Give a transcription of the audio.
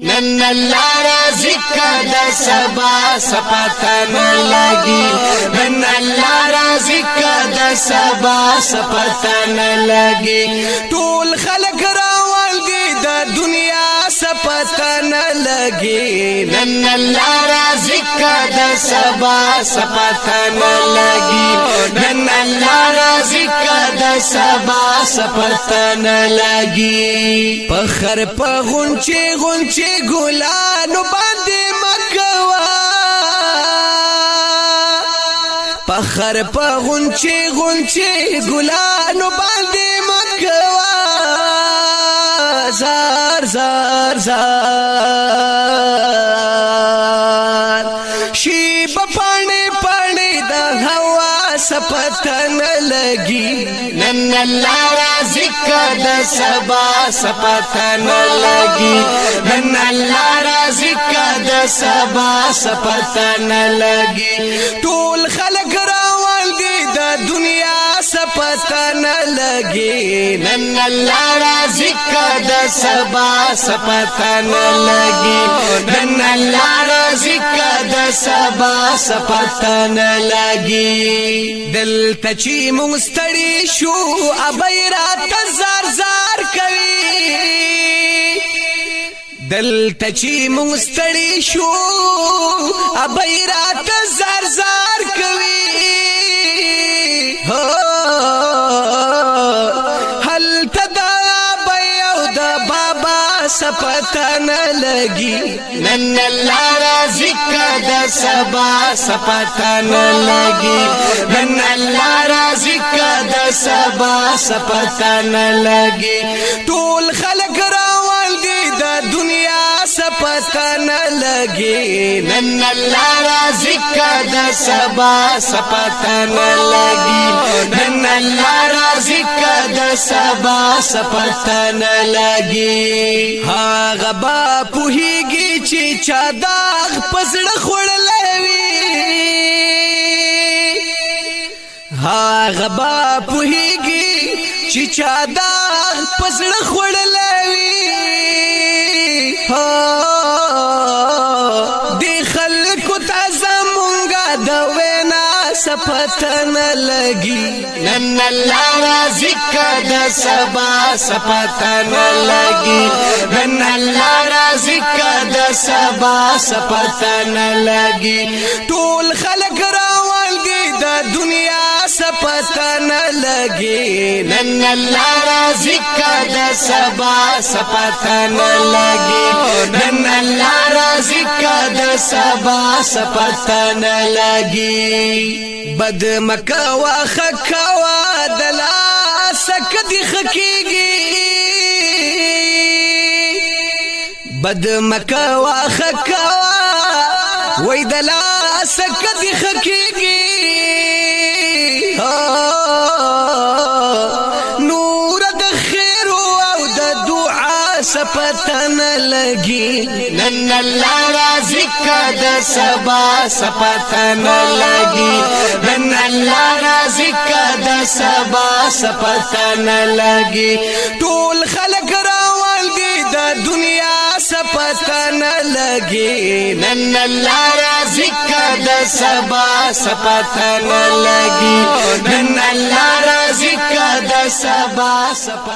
نن الله راضی کده سبا سپتا نه لګي نن الله راضی کده سبا سپتا نه لګي ټول خلق راولګي د دنیا سپتا نه لګي نن الله راضی کده سبا سپتا نه لګي نن الله راضی کده سبا سپتا نه لګي پخر په غونچه غونچه ګلانو باندې مکوا پخر په غونچه غونچه ګلانو باندې مکوا زار زار زار شی بپانی پانی د هوا سپتن لګي نن الله راضی کده سبا سپتن لګي نن الله راضی کده سبا سپتن لګي ټول خلق راولګي د دنیا سپتن لګي نن الله راضی کده سبا سپتن لګي نن الله راضی کده سبا سپتن لګي دل تچی مستړی شو ابیرات زار زار کوي دل تچی مستړی شو ابیرات زار زار کوي هو هل تدا بیاو د بابا سپتن لګي نن الله راضی کده سبا سپتن لګي نن الله راضی کده سبا سپتن لګي ټول خلق راولګي د دنیا سپتن لګي نن الله راضی کده سبا سپتن لګي نن الله راضی کده سبا سپتن لګي هاغه با پوهیږي چې چا داغ پسړه خړلې وي هاغه با پوهیږي چې چا داغ پسړه خړلې وي دی خلکو ته زمونږه د وینا سپتن لګي نن الله راضی کده سبا سپتن لګي نن الله راضی کده سبا سپتن لګي ټول خلق راولګي د دنیا سپتن لګي نن الله راضی کده سبا سپتن لګي نن الله راضی کده سبا سپتن لګي بد مکوا خکوا دلا سکدی خکیږي بد مکوا خکوا وای دلا سکدی خکیږي نور د خیر او د دعا سپتن لګي نن الله راضی کده سبا سپتن لګي نن الله راضی کده سبا سپتن لګي ټول خلق راولګي د دنیا سپتن لګي نن الله راضی کده سبا سپتن لګي نن الله راضی کده سبا